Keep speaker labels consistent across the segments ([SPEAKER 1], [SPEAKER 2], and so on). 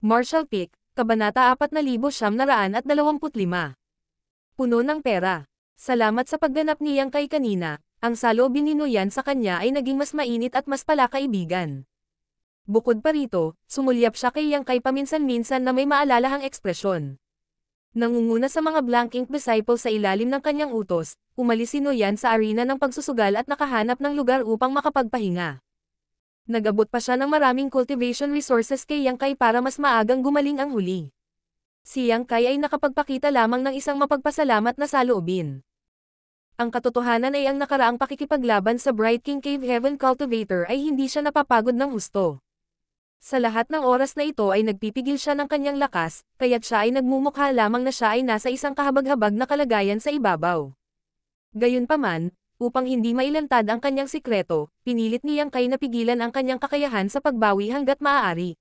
[SPEAKER 1] Marshall Peak, Kabanata 4925. Puno ng pera. Salamat sa pagganap niyang kay kanina, ang saloobin ni Nuyan sa kanya ay naging mas mainit at mas palakaibigan. Bukod pa rito, sumulyap siya kay Yang Kai paminsan-minsan na may maalalahang ekspresyon. Nangunguna sa mga blank ink disciples sa ilalim ng kanyang utos, umalis si Nuyan sa arena ng pagsusugal at nakahanap ng lugar upang makapagpahinga. Nag-abot pa siya ng maraming cultivation resources kay Yang Kai para mas maagang gumaling ang huli. Si Yang Kai ay nakapagpakita lamang ng isang mapagpasalamat na saloobin. Ang katotohanan ay ang nakaraang pakikipaglaban sa Bright King Cave Heaven Cultivator ay hindi siya napapagod ng husto. Sa lahat ng oras na ito ay nagpipigil siya ng kanyang lakas, kaya't siya ay nagmumukha lamang na siya ay nasa isang kahabag-habag na kalagayan sa ibabaw. Gayunpaman, upang hindi mailantad ang kanyang sikreto, pinilit ni Yang Kai na pigilan ang kanyang kakayahan sa pagbawi hanggat maaari.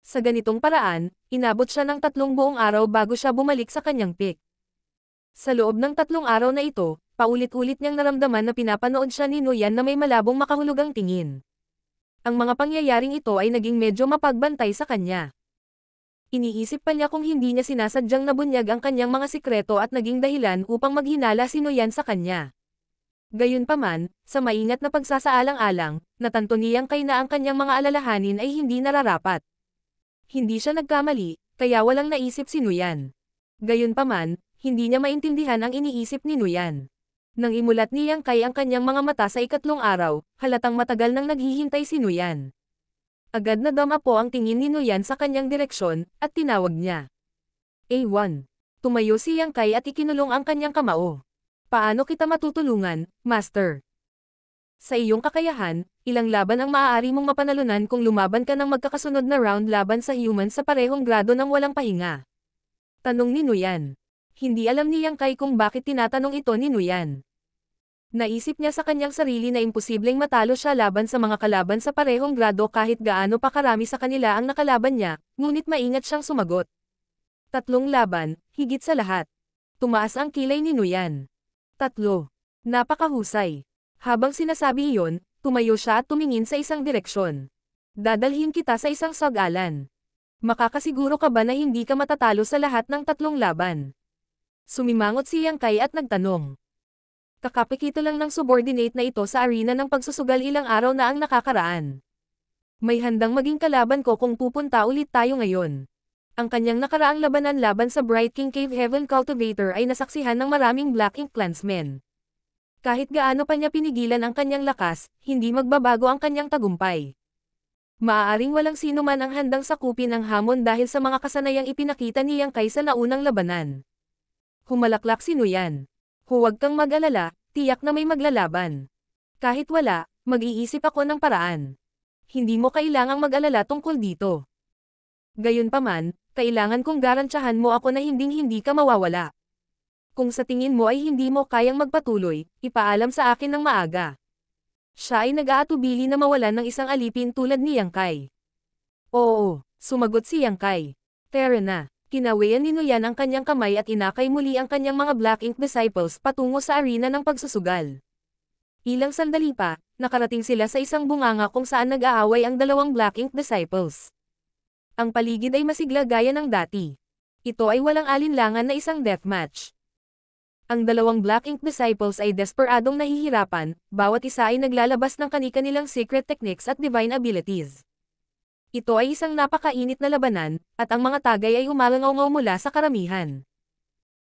[SPEAKER 1] Sa ganitong paraan, inabot siya ng 3 buong araw bago siya bumalik sa kanyang peak. Sa loob ng 3 araw na ito, paulit-ulit niyang naramdaman na pinapanood siya ni Nuyan na may malabong makahulugang tingin. Ang mga pangyayaring ito ay naging medyo mapagbantay sa kanya. Iniisip pa niya kung hindi niya sinasadyang nabunyag ang kanyang mga sikreto at naging dahilan upang maghinala si Nuyan sa kanya. Gayunpaman, sa maingat na pagsasaalang-alang, natanto niyang kay na ang kanyang mga alalahanin ay hindi nararapat. Hindi siya nagkamali, kaya walang naisip si Nuyan. Gayunpaman, hindi niya maintindihan ang iniisip ni Nuyan. Nang imulat ni Yang Kai ang kanyang mga mata sa 2 araw, halatang matagal nang naghihintay si Nuyan. Agad na dama po ang tingin ni Nuyan sa kanyang direksyon, at tinawag niya. A1. Tumayo si Yang Kai at ikinulong ang kanyang kamao. Paano kita matutulungan, Master? Sa iyong kakayahan, ilang laban ang maaari mong mapanalunan kung lumaban ka ng magkakasunod na round laban sa human sa parehong grado ng walang pahinga? Tanong ni Nuyan. Hindi alam ni Yang Kai kung bakit tinatanong ito ni Nuyan. Naisip niya sa kanyang sarili na imposibleng matalo siya laban sa mga kalaban sa parehong grado kahit gaano pa karami sa kanila ang nakalaban niya, ngunit maingat siyang sumagot. 3 laban, higit sa lahat. Tumaas ang kilay ni Nuyan. 3. Napakahusay. Habang sinasabi iyon, tumayo siya at tumingin sa isang direksyon. Dadalhin kita sa isang sag-alan. Makakasiguro ka ba na hindi ka matatalo sa lahat ng 3 laban? Sumimangot si Yang Kai at nagtanong. Kakapikito lang ng subordinate na ito sa arena ng pagsusugal ilang araw na ang nakakaraan. May handang maging kalaban ko kung pupunta ulit tayo ngayon. Ang kanyang nakaraang labanan laban sa Bright King Cave Heaven Cultivator ay nasaksihan ng maraming Black Ink clansmen. Kahit gaano pa niya pinigilan ang kanyang lakas, hindi magbabago ang kanyang tagumpay. Maaaring walang sino man ang handang sakupin ang hamon dahil sa mga kasanayang ipinakita ni Yang Kai sa naunang labanan. Humalaklak si Nuyan. Huwag kang mag-alala, tiyak na may maglalaban. Kahit wala, mag-iisip ako ng paraan. Hindi mo kailangang mag-alala tungkol dito. Gayunpaman, kailangan kong garantyahan mo ako na hinding-hindi ka mawawala. Kung sa tingin mo ay hindi mo kayang magpatuloy, ipaalam sa akin ng maaga. Siya ay nag-aatubili na mawalan ng isang alipin tulad ni Yang Kai. Oo, sumagot si Yang Kai. Tara na. Kinawayan ni Nuyan ang kanyang kamay at inakay muli ang kanyang mga Black Ink disciples patungo sa arena ng pagsusugal. Ilang sandali pa, nakarating sila sa isang bunganga kung saan nag-aaway ang 2 Black Ink disciples. Ang paligid ay masigla gaya ng dati. Ito ay walang alinlangan na isang deathmatch. Ang 2 Black Ink disciples ay desperadong nahihirapan, bawat isa ay naglalabas ng kani-kanilang secret techniques at divine abilities. Ito ay isang napakainit na labanan, at ang mga tagay ay umalangaw mula sa karamihan.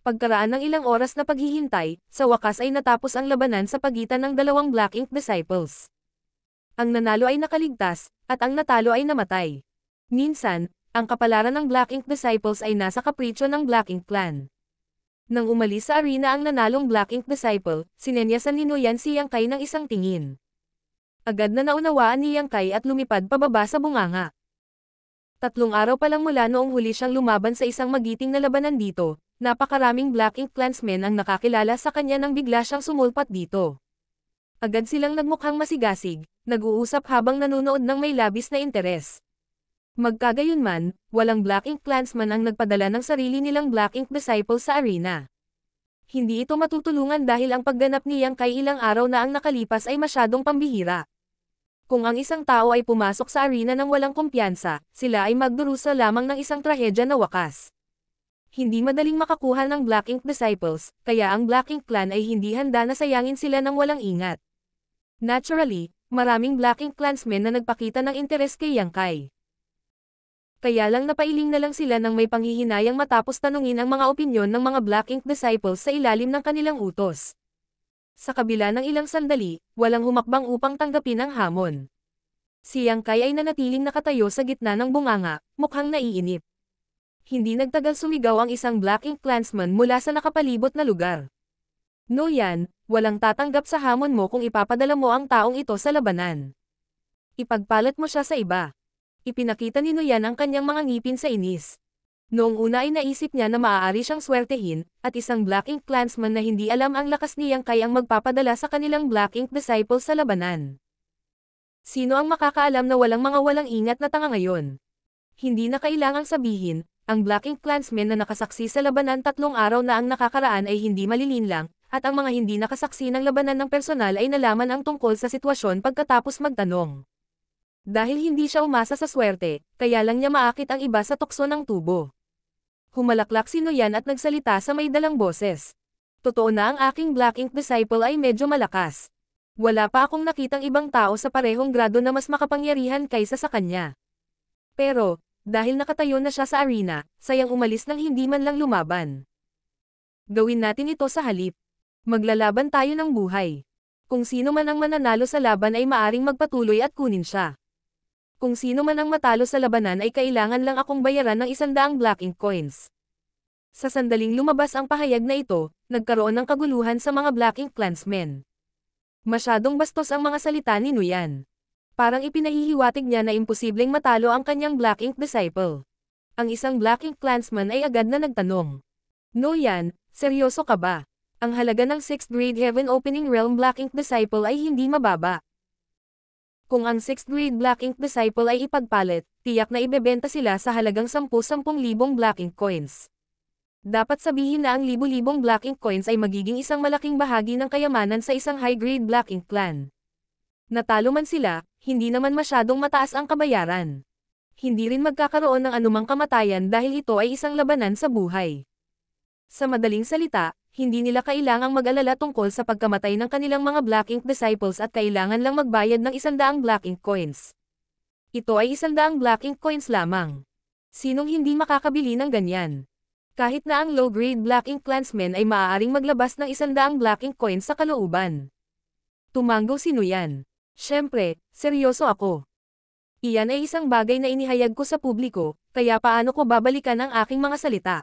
[SPEAKER 1] Pagkaraan ng ilang oras na paghihintay, sa wakas ay natapos ang labanan sa pagitan ng 2 Black Ink disciples. Ang nanalo ay nakaligtas, at ang natalo ay namatay. Minsan, ang kapalaran ng Black Ink disciples ay nasa kapritsyo ng Black Ink clan. Nang umalis sa arena ang nanalong Black Ink disciple, sinenyasan ni Nuyan si Yang Kai ng isang tingin. Agad na naunawaan ni Yang Kai at lumipad pababa sa bunganga. 3 araw pa lang mula noong huli siyang lumaban sa isang magiting na labanan dito, napakaraming Black Ink clansmen ang nakakilala sa kanya nang bigla siyang sumulpat dito. Agad silang nagmukhang masigasig, nag-uusap habang nanonood ng may labis na interes. Magkagayunman, walang Black Ink clansman ang nagpadala ng sarili nilang Black Ink disciples sa arena. Hindi ito matutulungan dahil ang pagganap ni Yang Kai ilang araw na ang nakalipas ay masyadong pambihira. Kung ang isang tao ay pumasok sa arena ng walang kumpiyansa, sila ay magdurusa lamang ng isang trahedya na wakas. Hindi madaling makakuha ng Black Ink Disciples, kaya ang Black Ink Clan ay hindi handa na sayangin sila ng walang ingat. Naturally, maraming Black Ink Clansmen na nagpakita ng interes kay Yang Kai. Kaya lang napailing na lang sila ng may panghihinayang matapos tanungin ang mga opinyon ng mga Black Ink Disciples sa ilalim ng kanilang utos. Sa kabila ng ilang sandali, walang humakbang upang tanggapin ang hamon. Si Yang Kai ay nanatiling nakatayo sa gitna ng bunganga, mukhang naiinip. Hindi nagtagal sumigaw ang isang Black Ink Clansman mula sa nakapalibot na lugar. No yan, walang tatanggap sa hamon mo kung ipapadala mo ang taong ito sa labanan. Ipagpalat mo siya sa iba. Ipinakita ni Noyan ang kanyang mga ngipin sa inis. Noong una ay naisip niya na maaari siyang swertehin, at isang Black Ink Clansman na hindi alam ang lakas ni Yang Kai ang magpapadala sa kanilang Black Ink Disciples sa labanan. Sino ang makakaalam na walang ingat na tanga ngayon? Hindi na kailangang sabihin, ang Black Ink Clansmen na nakasaksi sa labanan 3 araw na ang nakakaraan ay hindi malilinlang, at ang mga hindi nakasaksi ng labanan ng personal ay nalaman ang tungkol sa sitwasyon pagkatapos magtanong. Dahil hindi siya umasa sa swerte, kaya lang niya maakit ang iba sa tukso ng tubo. Humalaklak si Noyan at nagsalita sa may dalang boses. Totoo na ang aking Black Ink Disciple ay medyo malakas. Wala pa akong nakitang ibang tao sa parehong grado na mas makapangyarihan kaysa sa kanya. Pero, dahil nakatayo na siya sa arena, sayang umalis nang hindi man lang lumaban. Gawin natin ito sa halip. Maglalaban tayo ng buhay. Kung sino man ang mananalo sa laban ay maaring magpatuloy at kunin siya. Kung sino man ang matalo sa labanan ay kailangan lang akong bayaran ng 100 Black Ink coins. Sa sandaling lumabas ang pahayag na ito, nagkaroon ng kaguluhan sa mga Black Ink Clansmen. Masyadong bastos ang mga salita ni Noyan. Parang ipinahihiwatig niya na imposibleng matalo ang kanyang Black Ink Disciple. Ang isang Black Ink Clansman ay agad na nagtanong. Noyan, seryoso ka ba? Ang halaga ng 6th grade Heaven Opening Realm Black Ink Disciple ay hindi mababa. Kung ang 6th grade Black Ink Disciple ay ipagpalit, tiyak na ibebenta sila sa halagang 10,000 Black Ink coins. Dapat sabihin na ang libu-libong Black Ink coins ay magiging isang malaking bahagi ng kayamanan sa isang high-grade Black Ink clan. Natalo man sila, hindi naman masyadong mataas ang kabayaran. Hindi rin magkakaroon ng anumang kamatayan dahil ito ay isang labanan sa buhay. Sa madaling salita, hindi nila kailangang mag-alala tungkol sa pagkamatay ng kanilang mga Black Ink Disciples at kailangan lang magbayad ng 100 Black Ink coins. Ito ay 100 Black Ink coins lamang. Sinong hindi makakabili ng ganyan? Kahit na ang low-grade Black Ink Clansmen ay maaaring maglabas ng 100 Black Ink coins sa kalooban. Tumango si Noyan. Siyempre, seryoso ako. Iyan ay isang bagay na inihayag ko sa publiko, kaya paano ko babalikan ang aking mga salita?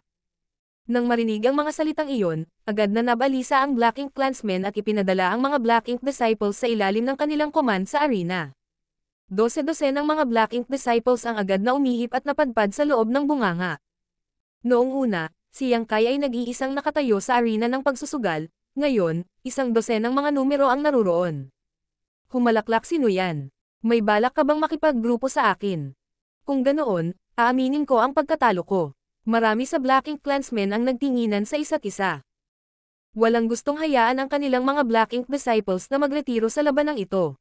[SPEAKER 1] Nang marinig ang mga salitang iyon, agad na nabalisa ang Black Ink Clansmen at ipinadala ang mga Black Ink Disciples sa ilalim ng kanilang command sa arena. 12 ng mga Black Ink Disciples ang agad na umihip at napadpad sa loob ng bunganga. Noong una, si Yang Kai ay nag-iisang nakatayo sa arena ng pagsusugal, ngayon, 12 ng mga numero ang naruroon. Humalaklak si Noyan. May balak ka bang makipag-grupo sa akin? Kung ganoon, aaminin ko ang pagkatalo ko. Marami sa Black Ink Clansmen ang nagtinginan sa isa't isa. Walang gustong hayaan ang kanilang mga Black Ink Disciples na magretiro sa labanang ito.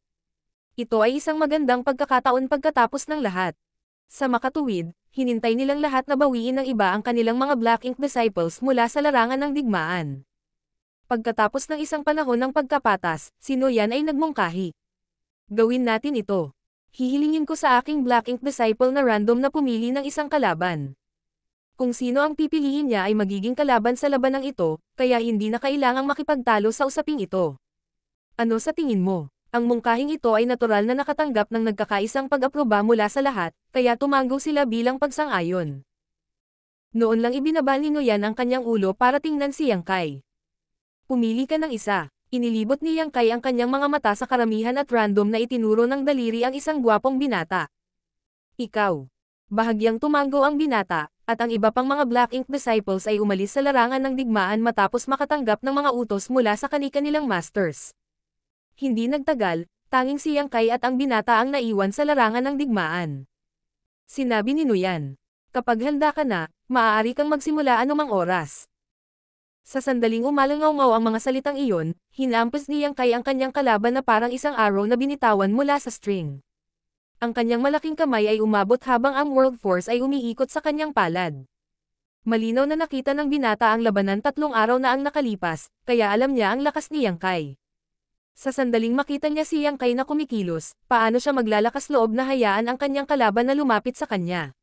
[SPEAKER 1] Ito ay isang magandang pagkakataon pagkatapos ng lahat. Sa makatuwid, hinintay nilang lahat na bawiin ng iba ang kanilang mga Black Ink Disciples mula sa larangan ng digmaan. Pagkatapos ng isang panahon ng pagkapatas, si Noyan ay nagmungkahi. Gawin natin ito. Hihilingin ko sa aking Black Ink Disciple na random na pumili ng isang kalaban. Kung sino ang pipiliin niya ay magiging kalaban sa labanang ito, kaya hindi na kailangang makipagtalo sa usaping ito. Ano sa tingin mo? Ang mungkahing ito ay natural na nakatanggap ng nagkakaisang pag-aproba mula sa lahat, kaya tumango sila bilang pagsang-ayon. Noon lang ibinaba ni Noyan ang kanyang ulo para tingnan si Yang Kai. Pumili ka ng isa. Inilibot ni Yang Kai ang kanyang mga mata sa karamihan at random na itinuro ng daliri ang isang gwapong binata. Ikaw. Bahagyang tumango ang binata, at ang iba pang mga Black Ink Disciples ay umalis sa larangan ng digmaan matapos makatanggap ng mga utos mula sa kani-kanilang masters. Hindi nagtagal, tanging si Yang Kai at ang binata ang naiwan sa larangan ng digmaan. Sinabi ni Noyan, kapag handa ka na, maaari kang magsimula anumang oras. Sa sandaling umalangaw-ngaw ang mga salitang iyon, hinampas ni Yang Kai ang kanyang kalaban na parang isang arrow na binitawan mula sa string. Ang kanyang malaking kamay ay umabot habang ang World Force ay umiikot sa kanyang palad. Malinaw na nakita ng binata ang labanan 3 araw na ang nakalipas, kaya alam niya ang lakas ni Yang Kai. Sa sandaling makita niya si Yang Kai na kumikilos, paano siya maglalakas loob na hayaan ang kanyang kalaban na lumapit sa kanya.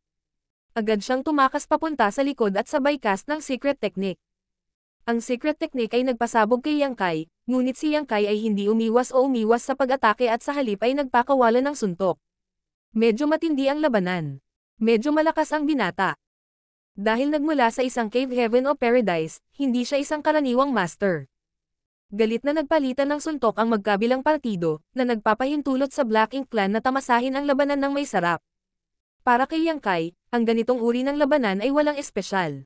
[SPEAKER 1] Agad siyang tumakas papunta sa likod at sabay cast ng secret technique. Ang secret technique ay nagpasabog kay Yang Kai, ngunit si Yang Kai ay hindi umiwas sa pag-atake at sa halip ay nagpakawala ng suntok. Medyo matindi ang labanan. Medyo malakas ang binata. Dahil nagmula sa isang cave heaven o paradise, hindi siya isang karaniwang master. Galit na nagpalitan ng suntok ang magkabilang partido, na nagpapahintulot sa Black Ink Clan na tamasahin ang labanan ng may sarap. Para kay Yang Kai, ang ganitong uri ng labanan ay walang espesyal.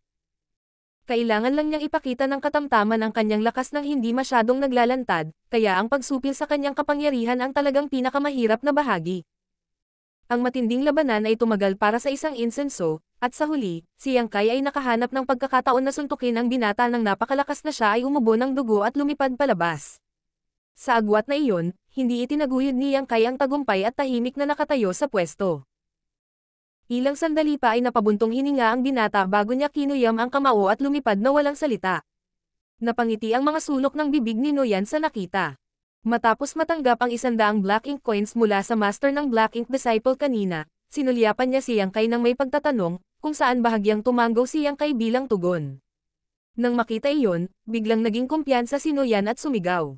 [SPEAKER 1] Kailangan lang niyang ipakita ng katamtaman ang kanyang lakas ng hindi masyadong naglalantad, kaya ang pagsupil sa kanyang kapangyarihan ang talagang pinakamahirap na bahagi. Ang matinding labanan ay tumagal para sa isang insenso, at sa huli, si Yang Kai ay nakahanap ng pagkakataon na suntukin ang binata ng napakalakas na siya ay umubo ng dugo at lumipad palabas. Sa agwat na iyon, hindi itinaguyod ni Yang Kai ang tagumpay at tahimik na nakatayo sa pwesto. Ilang sandali pa ay napabuntong hininga ang binata bago niya kinuyam ang kamao at lumipad na walang salita. Napangiti ang mga sulok ng bibig ni Noyan sa nakita. Matapos matanggap ang 100 Black Ink coins mula sa master ng Black Ink Disciple kanina, sinulyapan niya si Yang Kai ng may pagtatanong, kung saan bahagyang tumanggaw si Yang Kai bilang tugon. Nang makita iyon, biglang naging kumpiyansa si Noyan at sumigaw.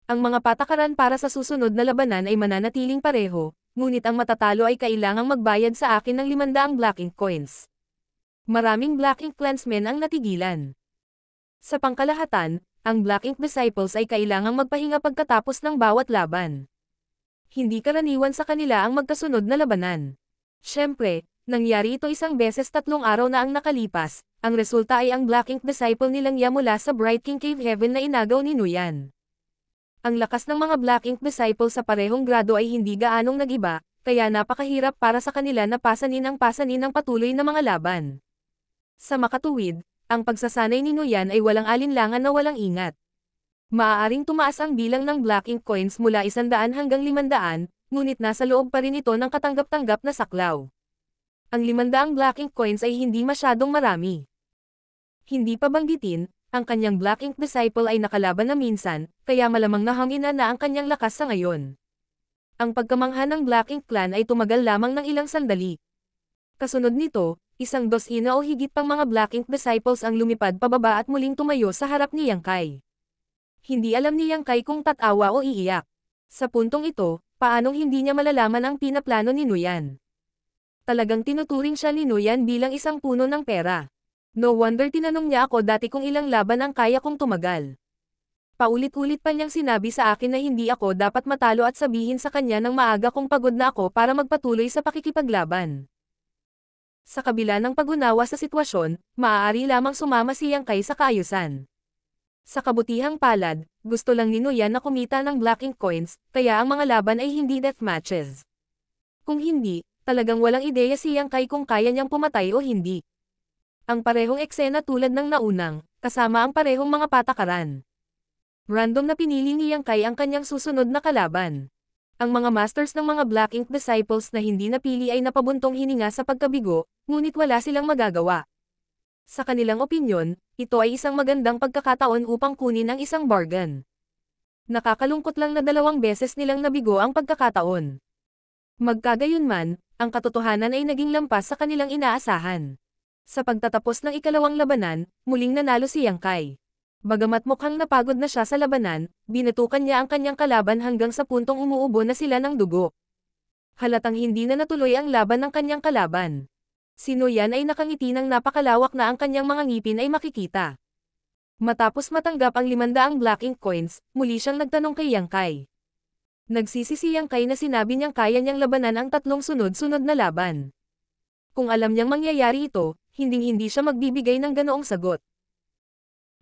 [SPEAKER 1] Ang mga patakaran para sa susunod na labanan ay mananatiling pareho, ngunit ang matatalo ay kailangang magbayad sa akin ng 500 Black Ink coins. Maraming Black Ink clansmen ang natigilan. Sa pangkalahatan, ang Black Ink Disciples ay kailangang magpahinga pagkatapos ng bawat laban. Hindi karaniwan sa kanila ang magkasunod na labanan. Siyempre, nangyari ito 1 beses 3 araw na ang nakalipas, ang resulta ay ang Black Ink Disciple nilang Ya mula sa Bright King Cave Heaven na inagaw ni Noyan. Ang lakas ng mga Black Ink Disciples sa parehong grado ay hindi gaanong nag-iba, kaya napakahirap para sa kanila na pasanin ang patuloy na mga laban. Sa makatuwid, ang pagsasanay ni Noyan ay walang alinlangan na walang ingat. Maaaring tumaas ang bilang ng Black Ink coins mula 100 hanggang 500, ngunit nasa loob pa rin ito ng katanggap-tanggap na saklaw. Ang 500 Black Ink coins ay hindi masyadong marami. Hindi pa banggitin, ang kanyang Black Ink Disciple ay nakalaban na minsan, kaya malamang nahangina na ang kanyang lakas sa ngayon. Ang pagkamangha ng Black Ink Clan ay tumagal lamang ng ilang sandali. Kasunod nito, 1 dosina o higit pang mga Black Ink Disciples ang lumipad pababa at muling tumayo sa harap ni Yang Kai. Hindi alam ni Yang Kai kung tatawa o iiyak. Sa puntong ito, paanong hindi niya malalaman ang pinaplano ni Noyan? Talagang tinuturing siya ni Noyan bilang isang puno ng pera. No wonder tinanong niya ako dati kung ilang laban ang kaya kong tumagal. Paulit-ulit pa niyang sinabi sa akin na hindi ako dapat matalo at sabihin sa kanya ng maaga kung pagod na ako para magpatuloy sa pakikipaglaban. Sa kabila ng pag-unawa sa sitwasyon, maaari lamang sumama si Yang Kai sa kaayusan. Sa kabutihang palad, gusto lang ni Noyan na kumita ng Black Ink coins, kaya ang mga laban ay hindi death matches. Kung hindi, talagang walang ideya si Yang Kai kung kaya niyang pumatay o hindi. Ang parehong eksena tulad ng naunang, kasama ang parehong mga patakaran. Random na pinili ni Yang Kai ang kanyang susunod na kalaban. Ang mga masters ng mga Black Ink Disciples na hindi napili ay napabuntong hininga sa pagkabigo, ngunit wala silang magagawa. Sa kanilang opinyon, ito ay isang magandang pagkakataon upang kunin ang isang bargain. Nakakalungkot lang na 2 beses nilang nabigo ang pagkakataon. Magkagayunman, ang katotohanan ay naging lampas sa kanilang inaasahan. Sa pagtatapos ng ikalawang labanan, muling nanalo si Yang Kai. Bagamat mukhang napagod na siya sa labanan, binatukan niya ang kanyang kalaban hanggang sa puntong umuubo na sila ng dugo. Halatang hindi na natuloy ang laban ng kanyang kalaban. Si Noyan ay nakangiti ng napakalawak na ang kanyang mga ngipin ay makikita. Matapos matanggap ang 500 Black Ink coins, muli siyang nagtanong kay Yang Kai. Nagsisi si Yang Kai na sinabi niyang kaya niyang labanan ang 3 sunod-sunod na laban. Kung alam niyang mangyayari ito, hinding-hindi siya magbibigay ng ganoong sagot.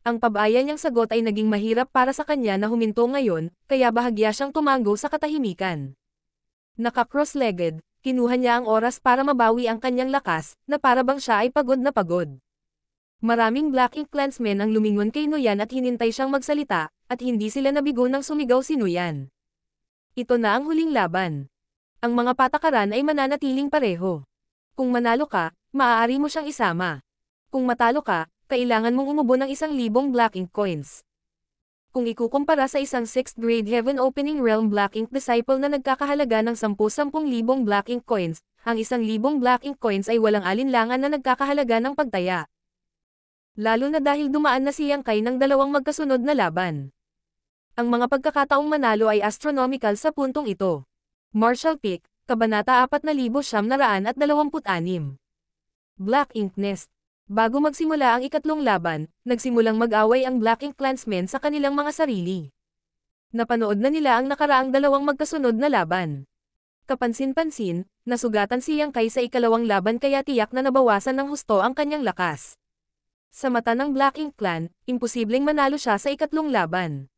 [SPEAKER 1] Ang pabaya niyang sagot ay naging mahirap para sa kanya na huminto ngayon, kaya bahagya siyang tumango sa katahimikan. Naka-cross-legged, kinuha niya ang oras para mabawi ang kanyang lakas, na para bang siya ay pagod na pagod. Maraming Black Ink clansmen ang lumingon kay Nuyan at hinintay siyang magsalita, at hindi sila nabigo nang sumigaw si Nuyan. Ito na ang huling laban. Ang mga patakaran ay mananatiling pareho. Kung manalo ka, maaari mo siyang isama. Kung matalo ka, kailangan mong umubo ng 1,000 Black Ink coins. Kung ikukumpara sa isang 6th grade Heaven Opening Realm Black Ink Disciple na nagkakahalaga ng 10,000 Black Ink coins, ang 1,000 Black Ink coins ay walang alinlangan na nagkakahalaga ng pagtaya. Lalo na dahil dumaan na si Yang Kai ng dalawang magkasunod na laban. Ang mga pagkakataong manalo ay astronomical sa puntong ito. Martial Peak, Kabanata 4,926. Black Ink Nest. Bago magsimula ang ikatlong laban, nagsimulang mag-away ang Black Ink clansmen sa kanilang mga sarili. Napanood na nila ang nakaraang dalawang magkasunod na laban. Kapansin-pansin, nasugatan si Yang Kai sa ikalawang laban kaya tiyak na nabawasan ng husto ang kanyang lakas. Sa mata ng Black Ink Clan, imposibleng manalo siya sa ikatlong laban.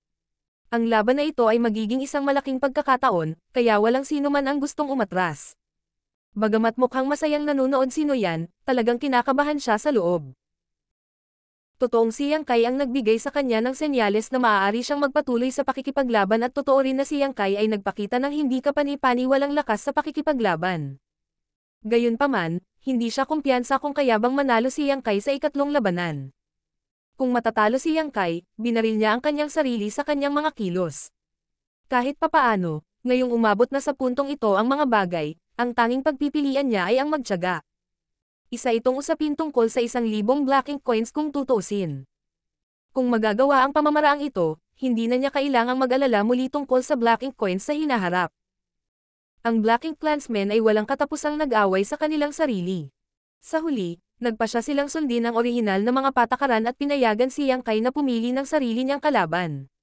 [SPEAKER 1] Ang laban na ito ay magiging isang malaking pagkakataon, kaya walang sino man ang gustong umatras. Bagamat mukhang masayang nanonood si Nuyan, talagang kinakabahan siya sa loob. Totoong si Yang Kai ang nagbigay sa kanya ng senyales na maaari siyang magpatuloy sa pakikipaglaban at totoo rin na si Yang Kai ay nagpakita ng hindi kapani-paniwalang lakas sa pakikipaglaban. Gayunpaman, hindi siya kumpiyansa kung kayabang manalo si Yang Kai sa ikatlong labanan. Kung matatalo si Yang Kai, binaril niya ang kanyang sarili sa kanyang mga kilos. Kahit papaano, ngayong umabot na sa puntong ito ang mga bagay, ang tanging pagpipilian niya ay ang magtiyaga. Isa itong usapin tungkol sa 1,000 Black Ink coins kung tutuusin. Kung magagawa ang pamamaraang ito, hindi na niya kailangang mag-alala muli tungkol sa Black Ink coins sa hinaharap. Ang Black Ink clansmen ay walang katapusang nag-away sa kanilang sarili. Sa huli, nagpa siya silang sundin ang orihinal na mga patakaran at pinayagan si Yang Kai na pumili ng sarili niyang kalaban.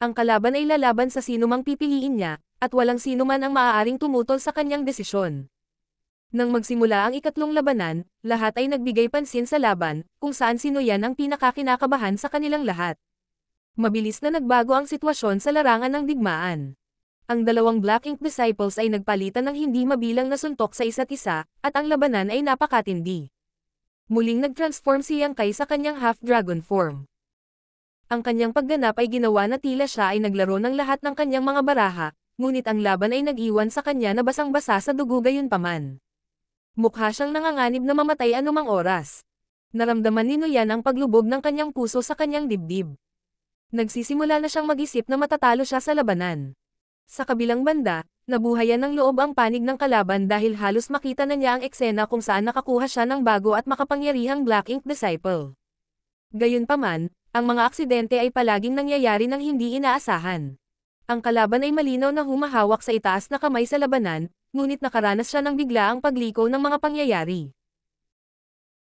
[SPEAKER 1] Ang kalaban ay lalaban sa sino mang pipiliin niya, at walang sino man ang maaaring tumutol sa kanyang desisyon. Nang magsimula ang ikatlong labanan, lahat ay nagbigay pansin sa laban, kung saan si Nuyan ang pinakakinakabahan sa kanilang lahat. Mabilis na nagbago ang sitwasyon sa larangan ng digmaan. Ang dalawang Black Ink Disciples ay nagpalitan ng hindi mabilang na suntok sa isa't isa, at ang labanan ay napakatindi. Muling nag-transform si Yang Kai sa kanyang half-dragon form. Ang kanyang pagganap ay ginawa na tila siya ay naglaro ng lahat ng kanyang mga baraha, ngunit ang laban ay nag-iwan sa kanya na basang-basa sa dugo gayunpaman. Mukha siyang nanganganib na mamatay anumang oras. Naramdaman ni Nuyan ang paglubog ng kanyang puso sa kanyang dibdib. Nagsisimula na siyang mag-isip na matatalo siya sa labanan. Sa kabilang banda, nabuhayan ng loob ang panig ng kalaban dahil halos makita na niya ang eksena kung saan nakakuha siya ng bago at makapangyarihang Black Ink Disciple. Gayunpaman, ang mga aksidente ay palaging nangyayari ng hindi inaasahan. Ang kalaban ay malinaw na humahawak sa itaas na kamay sa labanan, ngunit nakaranas siya ng biglaang pagliko ng mga pangyayari.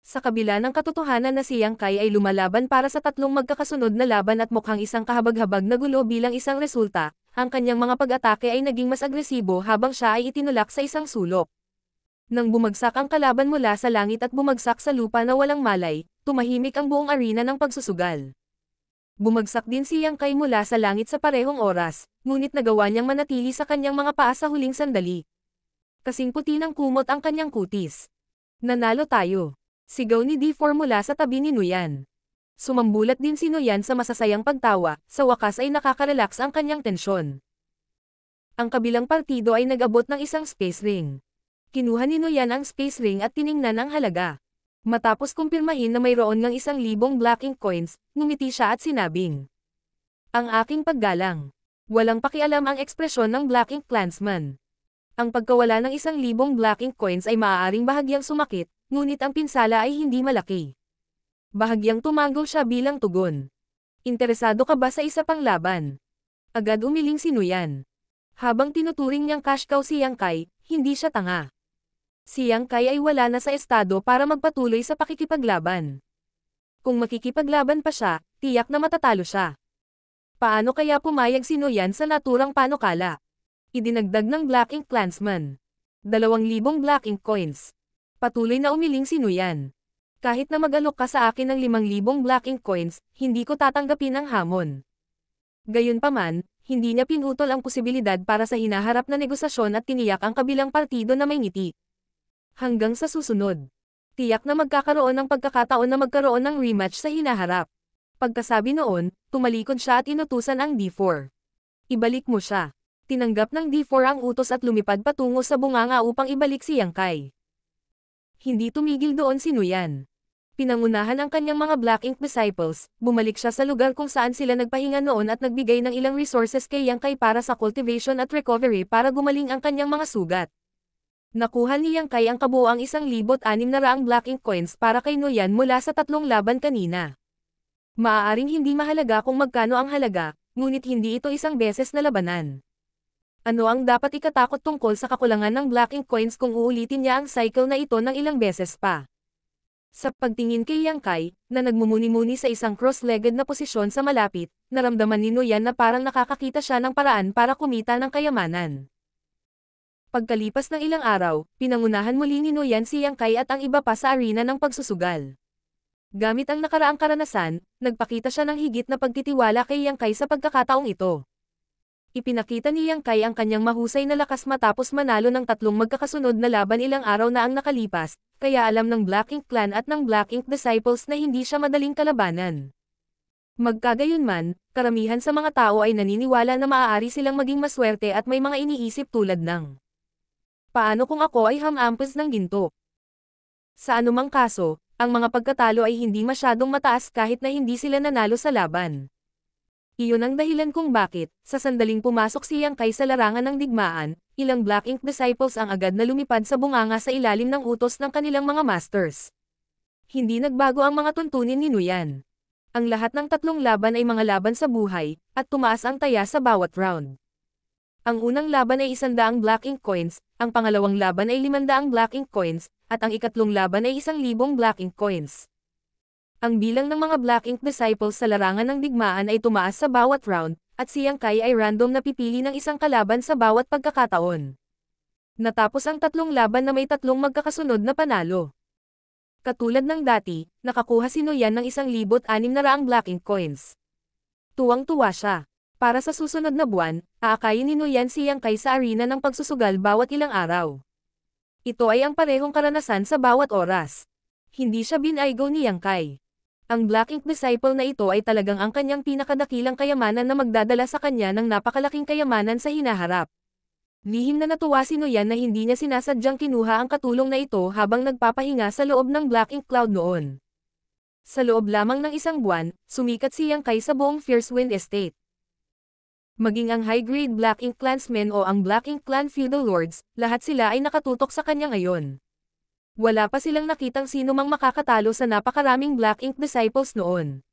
[SPEAKER 1] Sa kabila ng katotohanan na si Yang Kai ay lumalaban para sa tatlong magkakasunod na laban at mukhang isang kahabag-habag na gulo bilang isang resulta, ang kanyang mga pag-atake ay naging mas agresibo habang siya ay itinulak sa isang sulok. Nang bumagsak ang kalaban mula sa langit at bumagsak sa lupa na walang malay, tumahimik ang buong arena ng pagsusugal. Bumagsak din si Yang Kai mula sa langit sa parehong oras, ngunit nagawa niyang manatili sa kanyang mga paa sa huling sandali. Kasing puti ng kumot ang kanyang kutis. Nanalo tayo. Sigaw ni D4 mula sa tabi ni Nuyan. Sumambulat din si Nuyan sa masasayang pagtawa, sa wakas ay nakaka-relax ang kanyang tensyon. Ang kabilang partido ay nag-abot ng isang space ring. Kinuha ni Nuyan ang space ring at tiningnan ang halaga. Matapos kumpirmahin na mayroon ng 1,000 Black Ink coins, ngumiti siya at sinabing, "Ang aking paggalang." Walang pakialam ang ekspresyon ng Black Ink clansman. Ang pagkawala ng 1,000 Black Ink coins ay maaaring bahagyang sumakit, ngunit ang pinsala ay hindi malaki. Bahagyang tumango siya bilang tugon. "Interesado ka ba sa isa pang laban?" Agad umiling si Nuyan. Habang tinuturing niyang cash cow si Yang Kai, hindi siya tanga. Si Yang Kai ay wala na sa estado para magpatuloy sa pakikipaglaban. Kung makikipaglaban pa siya, tiyak na matatalo siya. Paano kaya pumayag si Nuyan sa naturang panukala? Idinagdag ng Black Ink clansman. 2,000 Black Ink coins. Patuloy na umiling si Nuyan. Kahit na mag-alok ka sa akin ng 5,000 Black Ink coins, hindi ko tatanggapin ang hamon. Gayunpaman, hindi niya pinutol ang posibilidad para sa hinaharap na negosasyon at tiniyak ang kabilang partido na may ngiti. Hanggang sa susunod. Tiyak na magkakaroon ng pagkakataon na magkaroon ng rematch sa hinaharap. Pagkasabi noon, tumalikod siya at inutusan ang D4. Ibalik mo siya. Tinanggap ng D4 ang utos at lumipad patungo sa bunganga upang ibalik si Yang Kai. Hindi tumigil doon si Nuyan. Pinangunahan ang kanyang mga Black Ink disciples, bumalik siya sa lugar kung saan sila nagpahinga noon at nagbigay ng ilang resources kay Yang Kai para sa cultivation at recovery para gumaling ang kanyang mga sugat. Nakuha ni Yang Kai ang kabuuang 1,600 Black Ink coins para kay Nuyan mula sa 3 laban kanina. Maaaring hindi mahalaga kung magkano ang halaga, ngunit hindi ito isang beses na labanan. Ano ang dapat ikatakot tungkol sa kakulangan ng Black Ink coins kung uulitin niya ang cycle na ito ng ilang beses pa? Sa pagtingin kay Yang Kai, na nagmumuni-muni sa isang cross-legged na posisyon sa malapit, naramdaman ni Nuyan na parang nakakakita siya ng paraan para kumita ng kayamanan. Pagkalipas ng ilang araw, pinangunahan muli ni Nuyan si Yang Kai at ang iba pa sa arena ng pagsusugal. Gamit ang nakaraang karanasan, nagpakita siya ng higit na pagtitiwala kay Yang Kai sa pagkakataong ito. Ipinakita ni Yang Kai ang kanyang mahusay na lakas matapos manalo ng 3 magkakasunod na laban ilang araw na ang nakalipas, kaya alam ng Black Ink Clan at ng Black Ink Disciples na hindi siya madaling kalabanan. Magkagayunman, karamihan sa mga tao ay naniniwala na maaari silang maging maswerte at may mga iniisip tulad ng paano kung ako ay hamampes ng ginto? Sa anumang kaso, ang mga pagkatalo ay hindi masyadong mataas kahit na hindi sila nanalo sa laban. Iyon ang dahilan kung bakit, sa sandaling pumasok si Yang Kai sa larangan ng digmaan, ilang Black Ink disciples ang agad na lumipad sa bunganga sa ilalim ng utos ng kanilang mga masters. Hindi nagbago ang mga tuntunin ni Nuyan. Ang lahat ng 3 laban ay mga laban sa buhay, at tumaas ang taya sa bawat round. Ang unang laban ay 100 Black Ink coins, ang pangalawang laban ay 500 Black Ink coins, at ang ikatlong laban ay 1,000 Black Ink coins. Ang bilang ng mga Black Ink disciples sa larangan ng digmaan ay tumaas sa bawat round, at si Yang Kai ay random na pipili ng isang kalaban sa bawat pagkakataon. Natapos ang 3 laban na may 3 magkakasunod na panalo. Katulad ng dati, nakakuha si Nuyan ng 1,600 Black Ink coins. Tuwang-tuwa siya. Para sa susunod na buwan, aakayin ni Nuyan si Yang Kai sa arena ng pagsusugal bawat ilang araw. Ito ay ang parehong karanasan sa bawat oras. Hindi siya binaygo ni Yang Kai. Ang Black Ink disciple na ito ay talagang ang kanyang pinakadakilang kayamanan na magdadala sa kanya ng napakalaking kayamanan sa hinaharap. Lihim na natuwa si Nuyan na hindi niya sinasadyang kinuha ang katulong na ito habang nagpapahinga sa loob ng Black Ink Cloud noon. Sa loob lamang ng 1 buwan, sumikat si Yang Kai sa buong Fierce Wind Estate. Maging ang high-grade Black Ink Clansmen o ang Black Ink Clan Feudal Lords, lahat sila ay nakatutok sa kanya ngayon. Wala pa silang nakitang sino mang makakatalo sa napakaraming Black Ink disciples noon.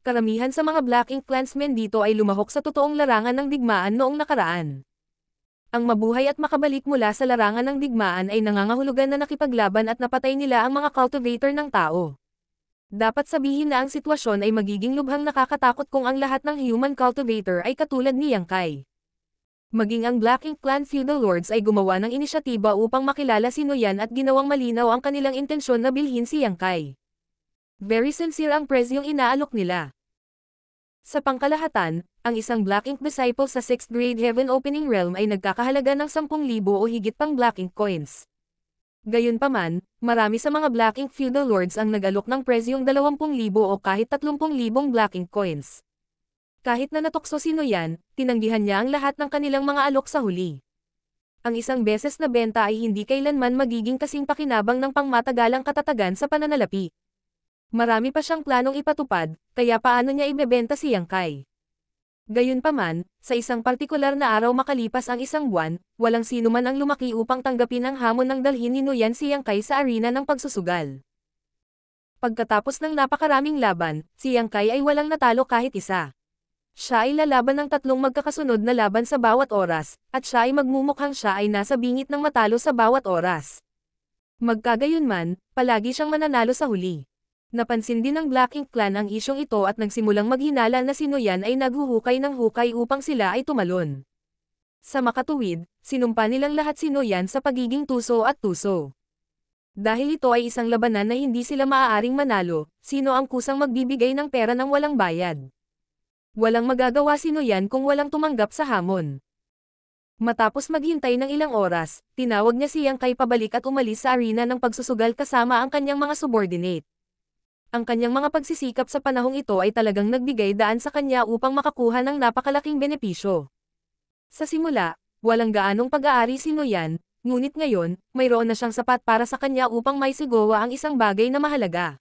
[SPEAKER 1] Karamihan sa mga Black Ink Clansmen dito ay lumahok sa totoong larangan ng digmaan noong nakaraan. Ang mabuhay at makabalik mula sa larangan ng digmaan ay nangangahulugan na nakipaglaban at napatay nila ang mga cultivator ng tao. Dapat sabihin na ang sitwasyon ay magiging lubhang nakakatakot kung ang lahat ng human cultivator ay katulad ni Yang Kai. Maging ang Black Ink Clan Feudal Lords ay gumawa ng inisyatiba upang makilala si Nuyan at ginawang malinaw ang kanilang intensyon na bilhin si Yang Kai. Very sincere ang presyong inaalok nila. Sa pangkalahatan, ang isang Black Ink disciple sa 6th grade Heaven Opening Realm ay nagkakahalaga ng 10,000 o higit pang Black Ink coins. Gayunpaman, marami sa mga Black Ink Feudal Lords ang nag-alok ng presyong 20,000 o kahit 30,000 Black Ink coins. Kahit na natukso si Nuyan, tinanggihan niya ang lahat ng kanilang mga alok sa huli. Ang isang beses na benta ay hindi kailanman magiging kasing pakinabang ng pangmatagalang katatagan sa pananalapi. Marami pa siyang planong ipatupad, kaya paano niya ibebenta si Yang Kai? Gayunpaman, sa isang partikular na araw makalipas ang 1 buwan, walang sino man ang lumaki upang tanggapin ang hamon ng dalhin ni Nuyan si Yang Kai sa arena ng pagsusugal. Pagkatapos ng napakaraming laban, si Yang Kai ay walang natalo kahit isa. Siya ay lalaban ng 3 magkakasunod na laban sa bawat oras, at siya ay magmumukhang siya ay nasa bingit ng matalo sa bawat oras. Magkagayunman, palagi siyang mananalo sa huli. Napansin din ng Black Ink Clan ang isyong ito at nagsimulang maghinala na si Nuyan ay naghuhukay ng hukay upang sila ay tumalon. Sa makatuwid, sinumpa nilang lahat si Nuyan sa pagiging tuso at tuso. Dahil ito ay isang labanan na hindi sila maaaring manalo, sino ang kusang magbibigay ng pera ng walang bayad? Walang magagawa si Nuyan kung walang tumanggap sa hamon. Matapos maghintay ng ilang oras, tinawag niya si Yang Kai pabalik at umalis sa arena ng pagsusugal kasama ang kanyang mga subordinate. Ang kanyang mga pagsisikap sa panahong ito ay talagang nagbigay daan sa kanya upang makakuha ng napakalaking benepisyo. Sa simula, walang gaanong pag-aari si Noyan, ngunit ngayon, mayroon na siyang sapat para sa kanya upang maisigawa ang isang bagay na mahalaga.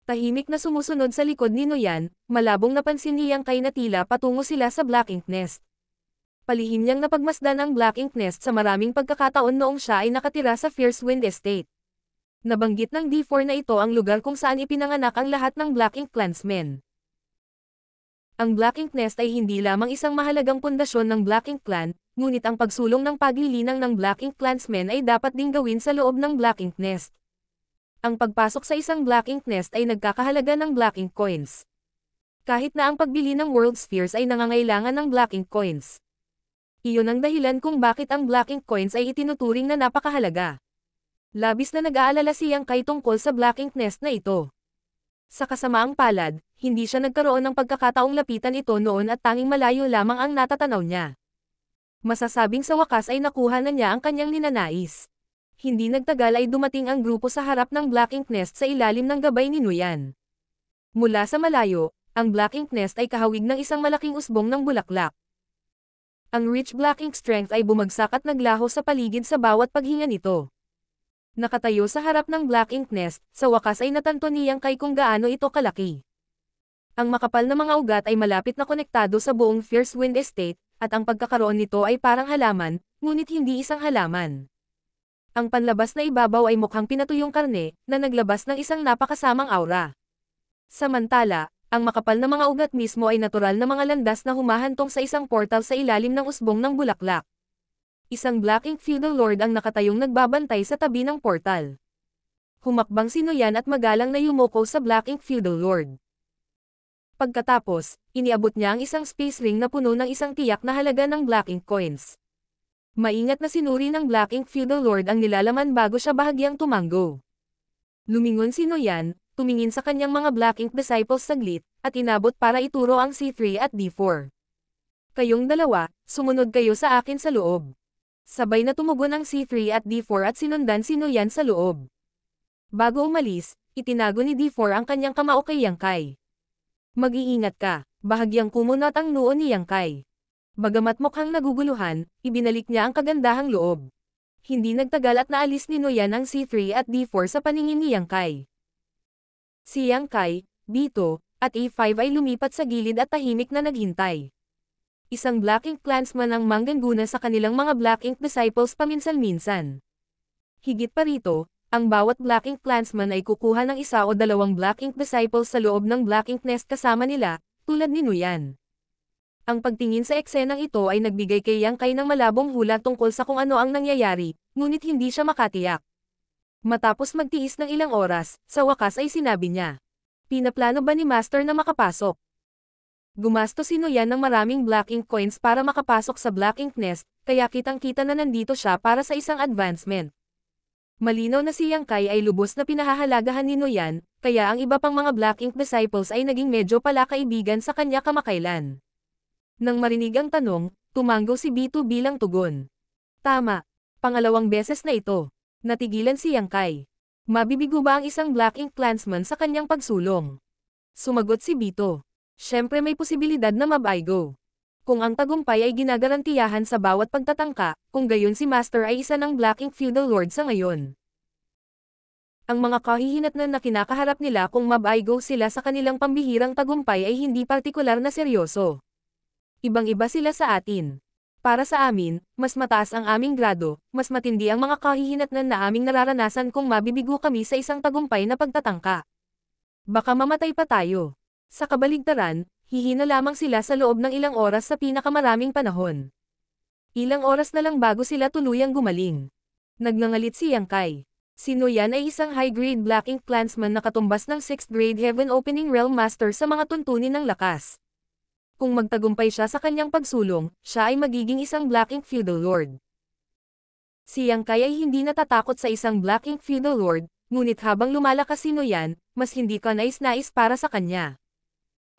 [SPEAKER 1] Tahimik na sumusunod sa likod ni Noyan, malabong napansin ni Yang Kai na tila patungo sila sa Black Ink Nest. Palihim niyang napagmasdan ang Black Ink Nest sa maraming pagkakataon noong siya ay nakatira sa Fierce Wind Estate. Nabanggit ng D4 na ito ang lugar kung saan ipinanganak ang lahat ng Black Ink clansmen. Ang Black Ink Nest ay hindi lamang isang mahalagang pundasyon ng Black Ink Clan, ngunit ang pagsulong ng paglilinang ng Black Ink clansmen ay dapat ding gawin sa loob ng Black Ink Nest. Ang pagpasok sa isang Black Ink Nest ay nagkakahalaga ng Black Ink Coins. Kahit na ang pagbili ng World Spheres ay nangangailangan ng Black Ink Coins. Iyon ang dahilan kung bakit ang Black Ink Coins ay itinuturing na napakahalaga. Labis na nag-aalala si Yang Kai tungkol sa Black Ink Nest na ito. Sa kasamaang palad, hindi siya nagkaroon ng pagkakataong lapitan ito noon at tanging malayo lamang ang natatanaw niya. Masasabing sa wakas ay nakuha na niya ang kanyang ninanais. Hindi nagtagal ay dumating ang grupo sa harap ng Black Ink Nest sa ilalim ng gabay ni Noyan. Mula sa malayo, ang Black Ink Nest ay kahawig ng isang malaking usbong ng bulaklak. Ang rich Black Ink strength ay bumagsak at naglaho sa paligid sa bawat paghinga nito. Nakatayo sa harap ng Black Ink Nest, sa wakas ay natanto ni Yang Kai kung gaano ito kalaki. Ang makapal na mga ugat ay malapit na konektado sa buong Fierce Wind Estate, at ang pagkakaroon nito ay parang halaman, ngunit hindi isang halaman. Ang panlabas na ibabaw ay mukhang pinatuyong karne, na naglabas ng isang napakasamang aura. Samantala, ang makapal na mga ugat mismo ay natural na mga landas na humahantong sa isang portal sa ilalim ng usbong ng bulaklak. Isang Black Ink Feudal Lord ang nakatayong nagbabantay sa tabi ng portal. Humakbang si Noyan at magalang na yumuko sa Black Ink Feudal Lord. Pagkatapos, iniabot niya ang isang space ring na puno ng isang tiyak na halaga ng Black Ink Coins. Maingat na sinuri ng Black Ink Feudal Lord ang nilalaman bago siya bahagyang tumanggo. Lumingon si Noyan, tumingin sa kanyang mga Black Ink disciples saglit, at inabot para ituro ang C3 at D4. Kayong dalawa, sumunod kayo sa akin sa loob. Sabay na tumugon ang C3 at D4 at sinundan si Noyan sa loob. Bago umalis, itinago ni D4 ang kanyang kamao kay Yang Kai. Mag-iingat ka, bahagyang kumunot ang noo ni Yang Kai. Bagamat mukhang naguguluhan, ibinalik niya ang kagandahang loob. Hindi nagtagal at naalis ni Noyan ang C3 at D4 sa paningin ni Yang Kai. Si Yang Kai, B2, at A5 ay lumipat sa gilid at tahimik na naghintay. Isang Black Ink clansman ang manggaguna sa kanilang mga Black Ink disciples paminsan-minsan. Higit pa rito, ang bawat Black Ink clansman ay kukuha ng isa o dalawang Black Ink disciples sa loob ng Black Ink Nest kasama nila, tulad ni Noyan. Ang pagtingin sa eksenang ito ay nagbigay kay Yang Kai ng malabong hula tungkol sa kung ano ang nangyayari, ngunit hindi siya makatiyak. Matapos magtiis ng ilang oras, sa wakas ay sinabi niya. Pinaplano ba ni Master na makapasok? Gumastos si Noyan ng maraming Black Ink Coins para makapasok sa Black Ink Nest, kaya kitang-kita na nandito siya para sa isang advancement. Malinaw na si Yang Kai ay lubos na pinahahalagahan ni Noyan, kaya ang iba pang mga Black Ink disciples ay naging medyo palakaibigan sa kanya kamakailan. Nang marinig ang tanong, tumanggo si B2 bilang tugon. Tama. Pangalawang beses na ito. Natigilan si Yang Kai. Mabibigo ba ang isang Black Ink clansman sa kanyang pagsulong? Sumagot si B2. Siyempre may posibilidad na mabaigo. Kung ang tagumpay ay ginagarantiyahan sa bawat pagtatangka, kung gayon si Master ay isa ng Black Ink Feudal Lord sa ngayon. Ang mga kahihinatnan na kinakaharap nila kung mabaigo sila sa kanilang pambihirang tagumpay ay hindi partikular na seryoso. Ibang-iba sila sa atin. Para sa amin, mas mataas ang aming grado, mas matindi ang mga kahihinatnan na aming nararanasan kung mabibigo kami sa isang tagumpay na pagtatangka. Baka mamatay pa tayo. Sa kabaligtaran, hihina lamang sila sa loob ng ilang oras sa pinakamaraming panahon. Ilang oras na lang bago sila tuluyang gumaling. Nagngangalit si Yang Kai. Si Noyan ay isang high-grade Black Ink clansman na katumbas ng 6th grade Heaven Opening Realm Master sa mga tuntunin ng lakas. Kung magtagumpay siya sa kanyang pagsulong, siya ay magiging isang Black Ink Feudal Lord. Si Yang Kai ay hindi natatakot sa isang Black Ink Feudal Lord, ngunit habang lumalakas si Noyan, mas hindi ka nais-nais para sa kanya.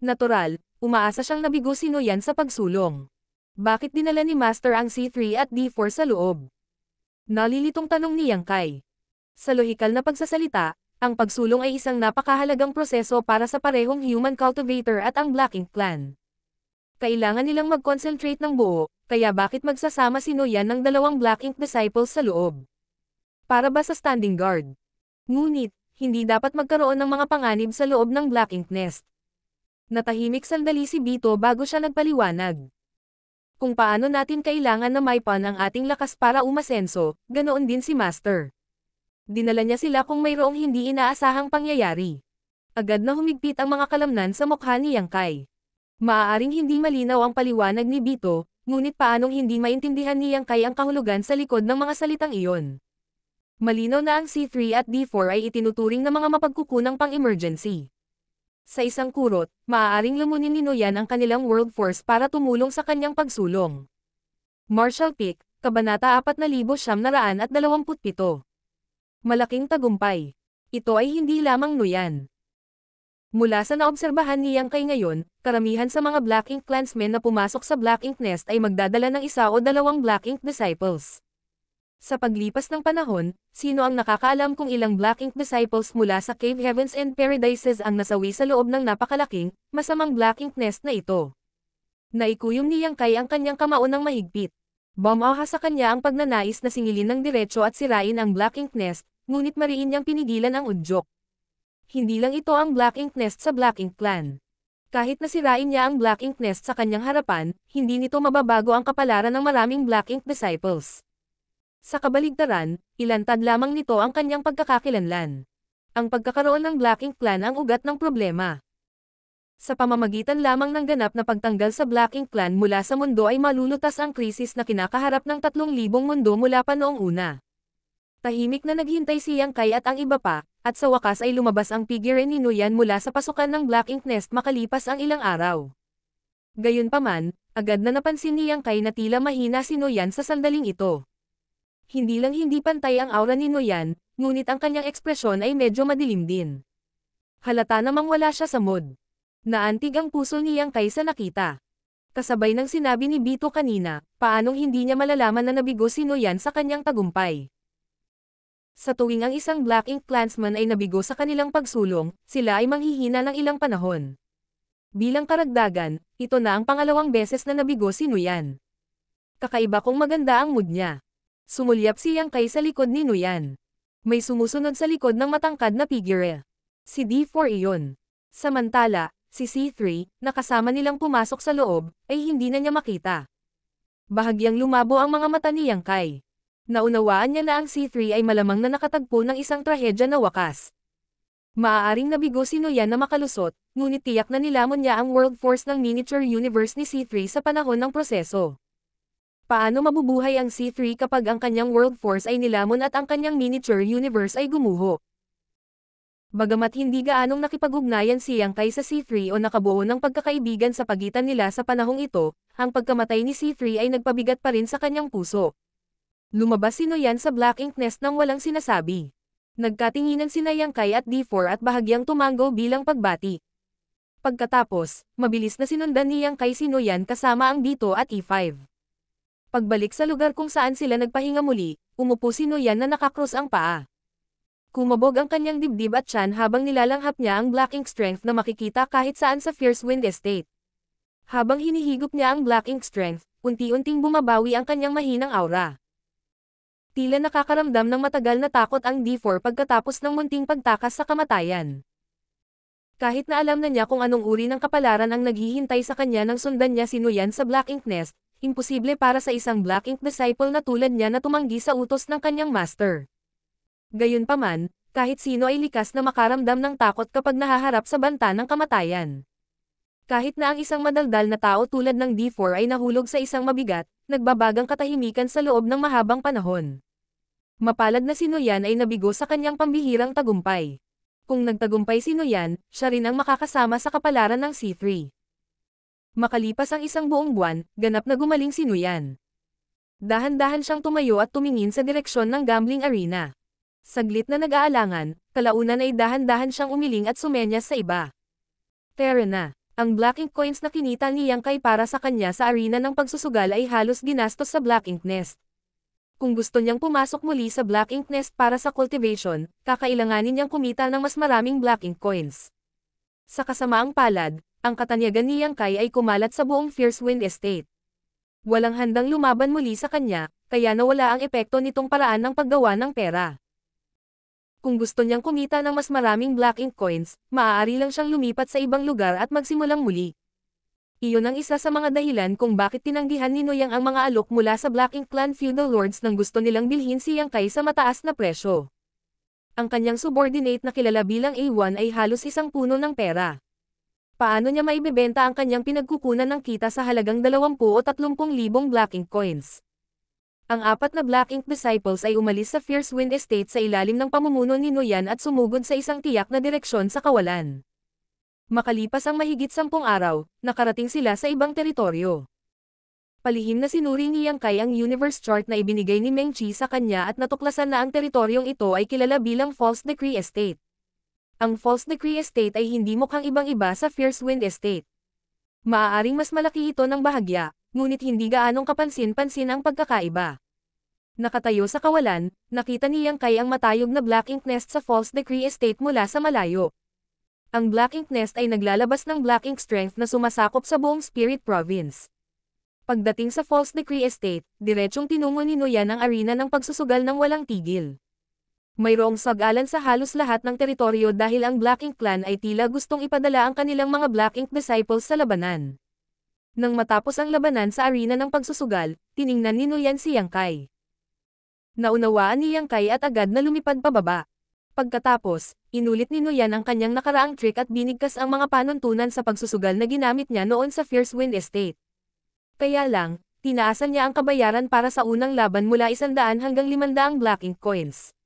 [SPEAKER 1] Natural, umaasa siyang nabigo si Noyan sa pagsulong. Bakit dinala ni Master ang C3 at D4 sa loob? Nalilitong tanong ni Yang Kai. Sa lohikal na pagsasalita, ang pagsulong ay isang napakahalagang proseso para sa parehong human cultivator at ang Black Ink Clan. Kailangan nilang mag-concentrate ng buo, kaya bakit magsasama si Noyan ng dalawang Black Ink disciples sa loob? Para ba sa standing guard? Ngunit, hindi dapat magkaroon ng mga panganib sa loob ng Black Ink Nest. Natahimik sandali si Bito bago siya nagpaliwanag. Kung paano natin kailangan na maipan ang ating lakas para umasenso, ganoon din si Master. Dinala niya sila kung mayroong hindi inaasahang pangyayari. Agad na humigpit ang mga kalamnan sa mukha ni Yang Kai. Maaaring hindi malinaw ang paliwanag ni Bito, ngunit paanong hindi maintindihan ni Yang Kai ang kahulugan sa likod ng mga salitang iyon. Malinaw na ang C3 at D4 ay itinuturing na mga mapagkukunang pang-emergency. Sa isang kurot, maaaring lumunin ni Noyan ang kanilang World Force para tumulong sa kanyang pagsulong. Marshall Peak, Kabanata 4927. Malaking tagumpay. Ito ay hindi lamang Noyan. Mula sa naobserbahan ni Yang Kai ngayon, karamihan sa mga Black Ink clansmen na pumasok sa Black Ink Nest ay magdadala ng isa o dalawang Black Ink disciples. Sa paglipas ng panahon, sino ang nakakaalam kung ilang Black Ink disciples mula sa Cave Heavens and Paradises ang nasawi sa loob ng napakalaking, masamang Black Ink Nest na ito? Naikuyom ni Yang Kai ang kanyang kamao ng mahigpit. Bumaha sa kanya ang pagnanais na singilin ng diretso at sirain ang Black Ink Nest, ngunit mariin niyang pinigilan ang udyok. Hindi lang ito ang Black Ink Nest sa Black Ink Clan. Kahit na sirain niya ang Black Ink Nest sa kanyang harapan, hindi nito mababago ang kapalaran ng maraming Black Ink disciples. Sa kabaligtaran, ilantad lamang nito ang kanyang pagkakakilanlan. Ang pagkakaroon ng Black Ink Clan ang ugat ng problema. Sa pamamagitan lamang ng ganap na pagtanggal sa Black Ink Clan mula sa mundo ay malulutas ang krisis na kinakaharap ng 3,000 mundo mula pa noong una. Tahimik na naghintay si Yang Kai at ang iba pa, at sa wakas ay lumabas ang figure ni Noyan mula sa pasukan ng Black Ink Nest makalipas ang ilang araw. Gayunpaman, agad na napansin ni Yang Kai na tila mahina si Noyan sa sandaling ito. Hindi lang hindi pantay ang aura ni Noyan, ngunit ang kanyang ekspresyon ay medyo madilim din. Halata namang wala siya sa mood. Naantig ang puso ni Yang Kai sa nakita. Kasabay ng sinabi ni Bito kanina, paanong hindi niya malalaman na nabigo si Noyan sa kanyang tagumpay. Sa tuwing ang isang Black Ink clansman ay nabigo sa kanilang pagsulong, sila ay manghihina ng ilang panahon. Bilang karagdagan, ito na ang pangalawang beses na nabigo si Noyan. Kakaiba kung maganda ang mood niya. Sumulyap si Yang Kai sa likod ni Noyan. May sumusunod sa likod ng matangkad na figure. Si D4 iyon. Samantala, si C3, na kasama nilang pumasok sa loob, ay hindi na niya makita. Bahagyang lumabo ang mga mata ni Yang Kai. Naunawaan niya na ang C3 ay malamang na nakatagpo ng isang trahedya na wakas. Maaaring nabigo si Noyan na makalusot, ngunit tiyak na nilamon niya ang world force ng miniature universe ni C3 sa panahon ng proseso. Paano mabubuhay ang C3 kapag ang kanyang world force ay nilamon at ang kanyang miniature universe ay gumuho? Bagamat hindi gaanong nakipag-ugnayan si Yang Kai sa C3 o nakabuo ng pagkakaibigan sa pagitan nila sa panahong ito, ang pagkamatay ni C3 ay nagpabigat pa rin sa kanyang puso. Lumabas si Noyan sa Black Ink Nest nang walang sinasabi. Nagkatinginan sina Yang Kai at D4 at bahagyang tumango bilang pagbati. Pagkatapos, mabilis na sinundan ni Yang Kai si Noyan kasama ang Bito at E5. Pagbalik sa lugar kung saan sila nagpahinga muli, umupo si Noyan na nakakrus ang paa. Kumabog ang kanyang dibdib at tiyan habang nilalanghap niya ang Black Ink Strength na makikita kahit saan sa Fierce Wind Estate. Habang hinihigop niya ang Black Ink Strength, unti-unting bumabawi ang kanyang mahinang aura. Tila nakakaramdam ng matagal na takot ang D4 pagkatapos ng munting pagtakas sa kamatayan. Kahit na alam na niya kung anong uri ng kapalaran ang naghihintay sa kanya nang sundan niya si Noyan sa Black Ink Nest, imposible para sa isang Black Ink disciple na tulad niya na tumanggi sa utos ng kanyang master. Gayunpaman, kahit sino ay likas na makaramdam ng takot kapag nahaharap sa banta ng kamatayan. Kahit na ang isang madaldal na tao tulad ng D4 ay nahulog sa isang mabigat, nagbabagang katahimikan sa loob ng mahabang panahon. Mapalad na si Noyan ay nabigo sa kanyang pambihirang tagumpay. Kung nagtagumpay si Noyan, siya rin ang makakasama sa kapalaran ng C3. Makalipas ang isang buong buwan, ganap na gumaling si Noyan. Dahan-dahan siyang tumayo at tumingin sa direksyon ng gambling arena. Saglit na nag-aalangan, kalaunan ay dahan-dahan siyang umiling at sumenyas sa iba. Tara na. Ang Black Ink coins na kinita ni Yang Kai para sa kanya sa arena ng pagsusugal ay halos ginastos sa Black Ink Nest. Kung gusto niyang pumasok muli sa Black Ink Nest para sa cultivation, kakailanganin niyang kumita ng mas maraming Black Ink coins. Sa kasamaang palad, ang katanyagan ni Yang Kai ay kumalat sa buong Fierce Wind Estate. Walang handang lumaban muli sa kanya, kaya nawala ang epekto nitong paraan ng paggawa ng pera. Kung gusto niyang kumita ng mas maraming Black Ink coins, maaari lang siyang lumipat sa ibang lugar at magsimulang muli. Iyon ang isa sa mga dahilan kung bakit tinanggihan ni Noyang ang mga alok mula sa Black Ink Clan feudal lords nang gusto nilang bilhin si Yang Kai sa mataas na presyo. Ang kanyang subordinate na kilala bilang A1 ay halos isang puno ng pera. Paano niya maibebenta ang kanyang pinagkukunan ng kita sa halagang 20 o 30,000 Black Ink coins? Ang 4 na Black Ink disciples ay umalis sa Fierce Wind Estate sa ilalim ng pamumuno ni Noyan at sumugod sa isang tiyak na direksyon sa kawalan. Makalipas ang mahigit 10 araw, nakarating sila sa ibang teritoryo. Palihim na sinuri ni Yang Kai ang universe chart na ibinigay ni Meng Qi sa kanya at natuklasan na ang teritoryong ito ay kilala bilang False Decree Estate. Ang False Decree Estate ay hindi mukhang ibang-iba sa Fierce Wind Estate. Maaaring mas malaki ito ng bahagya, ngunit hindi gaanong kapansin-pansin ang pagkakaiba. Nakatayo sa kawalan, nakita ni Yang Kai ang matayog na Black Ink Nest sa False Decree Estate mula sa malayo. Ang Black Ink Nest ay naglalabas ng Black Ink Strength na sumasakop sa buong Spirit Province. Pagdating sa False Decree Estate, diretsyong tinungo ni Noyan ang arena ng pagsusugal ng walang tigil. Mayroong sagalan sa halos lahat ng teritoryo dahil ang Black Ink Clan ay tila gustong ipadala ang kanilang mga Black Ink disciples sa labanan. Nang matapos ang labanan sa arena ng pagsusugal, tiningnan ni Noyan si Yang Kai. Naunawaan ni Yang Kai at agad na lumipad pababa. Pagkatapos, inulit ni Noyan ang kanyang nakaraang trick at binigkas ang mga panuntunan sa pagsusugal na ginamit niya noon sa Fierce Wind Estate. Kaya lang, tinaasan niya ang kabayaran para sa unang laban mula 100 hanggang 500 Black Ink coins.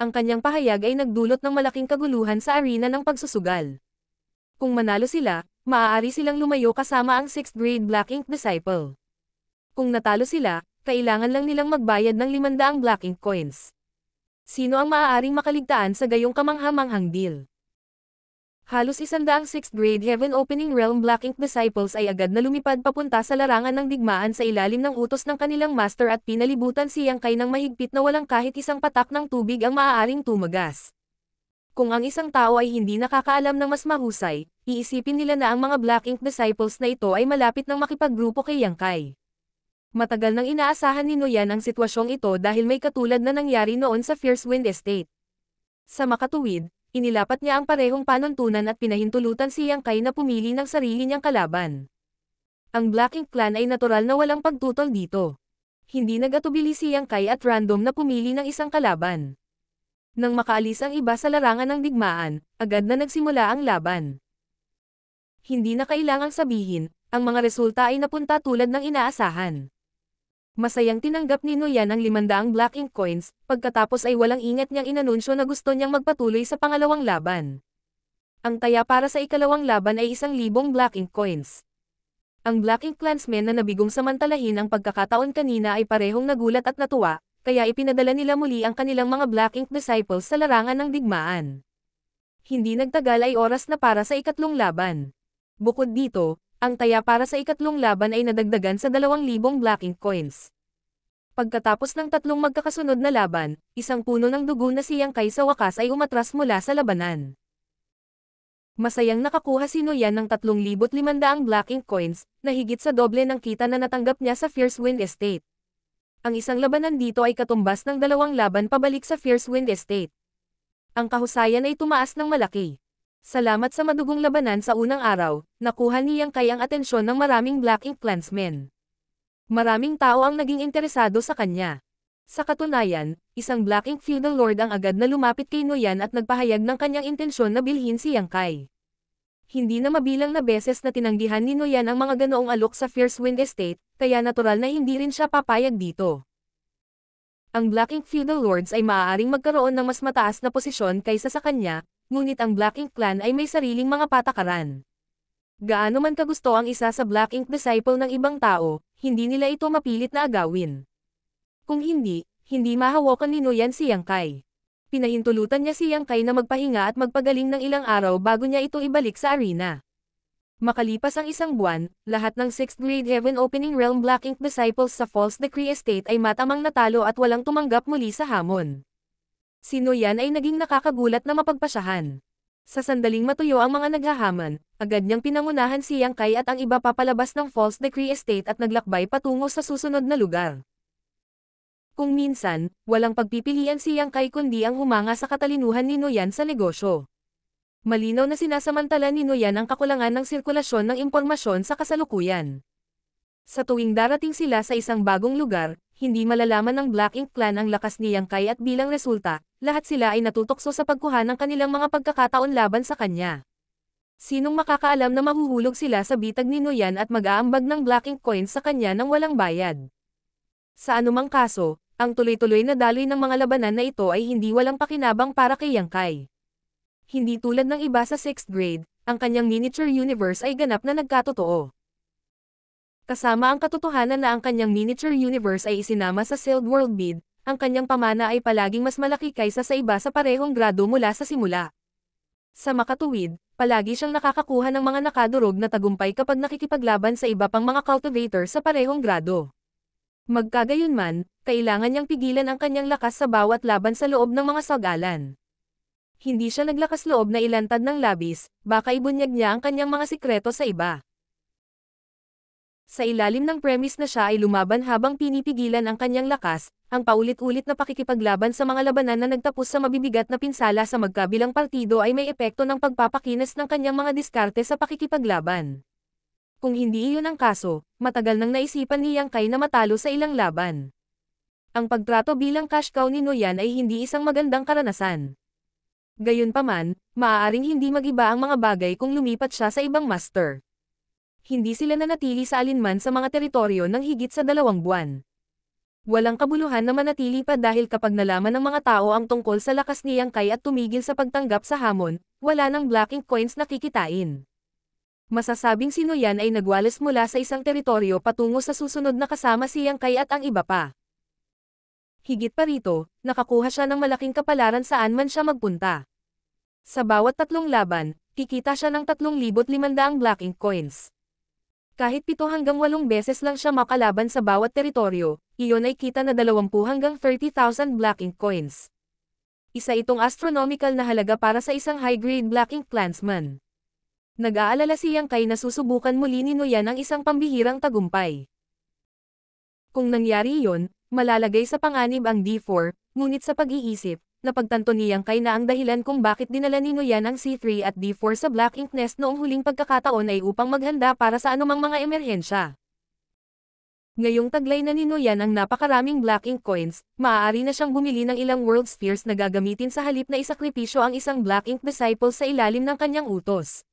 [SPEAKER 1] Ang kanyang pahayag ay nagdulot ng malaking kaguluhan sa arena ng pagsusugal. Kung manalo sila, maaari silang lumayo kasama ang 6th grade Black Ink disciple. Kung natalo sila, kailangan lang nilang magbayad ng 500 Black Ink coins. Sino ang maaaring makaligtaan sa gayong kamangha-manghang deal? Halos 100 6th grade Heaven Opening Realm Black Ink disciples ay agad na lumipad papunta sa larangan ng digmaan sa ilalim ng utos ng kanilang master at pinalibutan si Yang Kai ng mahigpit na walang kahit isang patak ng tubig ang maaaring tumagas. Kung ang isang tao ay hindi nakakaalam ng mas mahusay, iisipin nila na ang mga Black Ink disciples na ito ay malapit ng makipaggrupo kay Yang Kai. Matagal nang inaasahan ni Noyan ang sitwasyong ito dahil may katulad na nangyari noon sa Fierce Wind Estate. Sa makatuwid, inilapat niya ang parehong panuntunan at pinahintulutan si Yang Kai na pumili ng sarili niyang kalaban. Ang Black Ink Clan ay natural na walang pagtutol dito. Hindi nag-atubili si Yang Kai at random na pumili ng isang kalaban. Nang makaalis ang iba sa larangan ng digmaan, agad na nagsimula ang laban. Hindi na kailangang sabihin, ang mga resulta ay napunta tulad ng inaasahan. Masayang tinanggap ni Noyan ang 500 Black Ink coins, pagkatapos ay walang ingat niyang inanunsyo na gusto niyang magpatuloy sa pangalawang laban. Ang taya para sa ikalawang laban ay 1,000 Black Ink coins. Ang Black Ink clansmen na nabigong samantalahin ang pagkakataon kanina ay parehong nagulat at natuwa, kaya ipinadala nila muli ang kanilang mga Black Ink disciples sa larangan ng digmaan. Hindi nagtagal ay oras na para sa ikatlong laban. Bukod dito, ang taya para sa ikatlong laban ay nadagdagan sa 2,000 Black Ink coins. Pagkatapos ng tatlong magkakasunod na laban, isang puno ng dugo na si Yang Kai sa wakas ay umatras mula sa labanan. Masayang nakakuha si Noyan ng 3,500 Black Ink coins, na higit sa doble ng kita na natanggap niya sa Fierce Wind Estate. Ang isang labanan dito ay katumbas ng 2 laban pabalik sa Fierce Wind Estate. Ang kahusayan ay tumaas ng malaki. Salamat sa madugong labanan sa unang araw, nakuha ni Yang Kai ang atensyon ng maraming Black Ink clansmen. Maraming tao ang naging interesado sa kanya. Sa katunayan, isang Black Ink feudal lord ang agad na lumapit kay Noyan at nagpahayag ng kanyang intensyon na bilhin si Yang Kai. Hindi na mabilang na beses na tinanggihan ni Noyan ang mga ganoong alok sa Fierce Wind Estate, kaya natural na hindi rin siya papayag dito. Ang Black Ink feudal lords ay maaaring magkaroon ng mas mataas na posisyon kaysa sa kanya, ngunit ang Black Ink Clan ay may sariling mga patakaran. Gaano man kagusto ang isa sa Black Ink disciple ng ibang tao, hindi nila ito mapilit na agawin. Kung hindi, hindi mahawakan ni Noyan si Yang Kai. Pinahintulutan niya si Yang Kai na magpahinga at magpagaling ng ilang araw bago niya ito ibalik sa arena. Makalipas ang isang buwan, lahat ng 6th grade Heaven Opening Realm Black Ink Disciples sa False Decree Estate ay matamang natalo at walang tumanggap muli sa hamon. Si Noyan ay naging nakakagulat na mapagpasyahan. Sa sandaling matuyo ang mga naghahaman, agad niyang pinangunahan si Yang Kai at ang iba papalabas ng False Decree Estate at naglakbay patungo sa susunod na lugar. Kung minsan, walang pagpipilian si Yang Kai kundi ang humanga sa katalinuhan ni Noyan sa negosyo. Malinaw na sinasamantala ni Noyan ang kakulangan ng sirkulasyon ng impormasyon sa kasalukuyan. Sa tuwing darating sila sa isang bagong lugar, hindi malalaman ng Black Ink Clan ang lakas ni Yang Kai at bilang resulta, lahat sila ay natutokso sa pagkuha ng kanilang mga pagkakataon laban sa kanya. Sinong makakaalam na mahuhulog sila sa bitag ni Noyan at mag-aambag ng Black Ink coins sa kanya nang walang bayad. Sa anumang kaso, ang tuloy-tuloy na daloy ng mga labanan na ito ay hindi walang pakinabang para kay Yang Kai. Hindi tulad ng iba sa 6th grade, ang kanyang miniature universe ay ganap na nagkatotoo. Kasama ang katotohanan na ang kanyang miniature universe ay isinama sa sealed world bid, ang kanyang pamana ay palaging mas malaki kaysa sa iba sa parehong grado mula sa simula. Sa makatuwid, palagi siyang nakakakuha ng mga nakadurog na tagumpay kapag nakikipaglaban sa iba pang mga cultivator sa parehong grado. Magkagayunman, kailangan niyang pigilan ang kanyang lakas sa bawat laban sa loob ng mga sagalan. Hindi siya naglakas loob na ilantad ng labis, baka ibunyag niya ang kanyang mga sikreto sa iba. Sa ilalim ng premise na siya ay lumaban habang pinipigilan ang kanyang lakas, ang paulit-ulit na pakikipaglaban sa mga labanan na nagtapos sa mabibigat na pinsala sa magkabilang partido ay may epekto ng pagpapakinas ng kanyang mga diskarte sa pakikipaglaban. Kung hindi iyon ang kaso, matagal nang naisipan ni Yang Kai na matalo sa ilang laban. Ang pagtrato bilang cash cow ni Noyan ay hindi isang magandang karanasan. Gayunpaman, maaaring hindi mag-iba ang mga bagay kung lumipat siya sa ibang master. Hindi sila nanatili sa alinman sa mga teritoryo ng higit sa 2 buwan. Walang kabuluhan na manatili pa dahil kapag nalaman ng mga tao ang tungkol sa lakas ni Yang Kai at tumigil sa pagtanggap sa hamon, wala nang Black Ink coins na kikitain. Masasabing si Noyan ay nagwalas mula sa isang teritoryo patungo sa susunod na kasama si Yang Kai at ang iba pa. Higit pa rito, nakakuha siya ng malaking kapalaran saan man siya magpunta. Sa bawat 3 laban, kikita siya ng 3,500 Black Ink coins. Kahit 7 hanggang 8 beses lang siya makalaban sa bawat teritoryo, iyon ay kita na 20 hanggang 30,000 Black Ink coins. Isa itong astronomical na halaga para sa isang high-grade Black Ink clansman. Nag-aalala si Yang Kai na susubukan muli ni Noyan ang isang pambihirang tagumpay. Kung nangyari iyon, malalagay sa panganib ang D4, ngunit sa pag-iisip, napagtanto ni Yang Kai na ang dahilan kung bakit dinala ni Noyan ang C3 at D4 sa Black Ink Nest noong huling pagkakataon ay upang maghanda para sa anumang mga emerhensya. Ngayong taglay na ni Noyan ang napakaraming Black Ink coins, maaari na siyang bumili ng ilang World Spheres na gagamitin sa halip na isakripisyo ang isang Black Ink Disciple sa ilalim ng kanyang utos.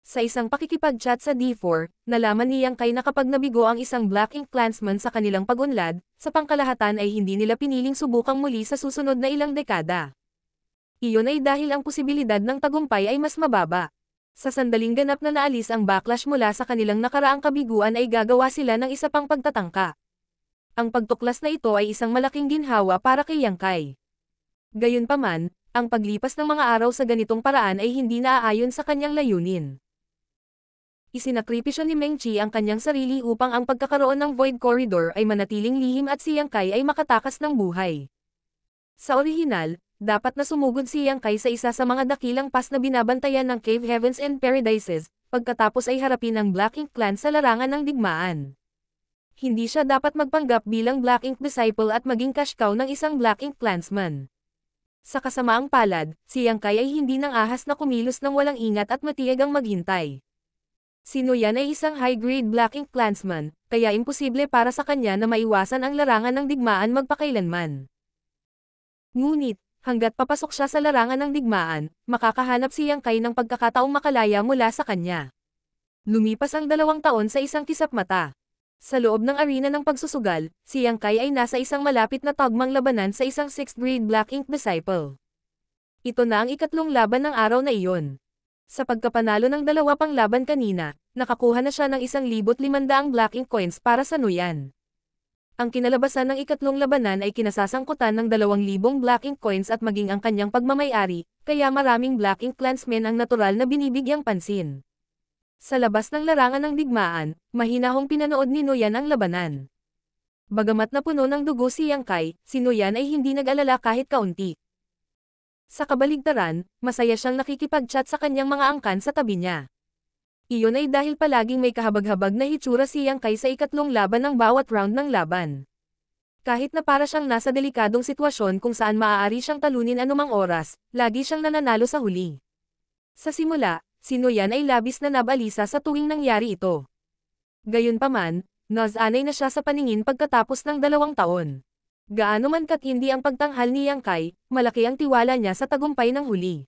[SPEAKER 1] Sa isang pakikipag-chat sa D4, nalaman ni Yang Kai na kapag nabigo ang isang Black Ink clansman sa kanilang pag-unlad, sa pangkalahatan ay hindi nila piniling subukang muli sa susunod na ilang dekada. Iyon ay dahil ang posibilidad ng tagumpay ay mas mababa. Sa sandaling ganap na naalis ang backlash mula sa kanilang nakaraang kabiguan ay gagawa sila ng isa pang pagtatangka. Ang pagtuklas na ito ay isang malaking ginhawa para kay Yang Kai. Gayunpaman, ang paglipas ng mga araw sa ganitong paraan ay hindi naaayon sa kanyang layunin. Isinakripisyo ni Meng Qi ang kanyang sarili upang ang pagkakaroon ng Void Corridor ay manatiling lihim at si Yang Kai ay makatakas ng buhay. Sa orihinal, dapat na sumugod si Yang Kai sa isa sa mga dakilang pass na binabantayan ng Cave Heavens and Paradises, pagkatapos ay harapin ang Black Ink Clan sa larangan ng digmaan. Hindi siya dapat magpanggap bilang Black Ink Disciple at maging cash cow ng isang Black Ink Clansman. Sa kasamaang palad, si Yang Kai ay hindi nang ahas na kumilos ng walang ingat at matiyagang maghintay. Si Noyan ay isang high-grade Black Ink Clansman, kaya imposible para sa kanya na maiwasan ang larangan ng digmaan magpakailanman. Ngunit, hanggat papasok siya sa larangan ng digmaan, makakahanap si Yang Kai ng pagkakataong makalaya mula sa kanya. Lumipas ang 2 taon sa isang kisap mata. Sa loob ng arena ng pagsusugal, si Yang Kai ay nasa isang malapit na tagmang labanan sa isang 6th grade Black Ink Disciple. Ito na ang ikatlong laban ng araw na iyon. Sa pagkapanalo ng 2 pang laban kanina, nakakuha na siya ng 1,500 Black Ink coins para sa Noyan. Ang kinalabasan ng ikatlong labanan ay kinasasangkutan ng 2,000 Black Ink coins at maging ang kanyang pagmamay-ari, kaya maraming Black Ink clansmen ang natural na binibigyang pansin. Sa labas ng larangan ng digmaan, mahinahong pinanood ni Noyan ang labanan. Bagamat napuno ng dugo si Yang Kai, si Noyan ay hindi nag-alala kahit kaunti. Sa kabaligtaran, masaya siyang nakikipag-chat sa kanyang mga angkan sa tabi niya. Iyon ay dahil palaging may kahabag-habag na hitsura si Yang Kai sa ikatlong laban ng bawat round ng laban. Kahit na para siyang nasa delikadong sitwasyon kung saan maaari siyang talunin anumang oras, lagi siyang nananalo sa huli. Sa simula, si Noyan ay labis na nabalisa sa tuwing nangyari ito. Gayunpaman, nasanay na siya sa paningin pagkatapos ng 2 taon. Gaano man katindi ang pagtanghal ni Yang Kai, malaki ang tiwala niya sa tagumpay ng huli.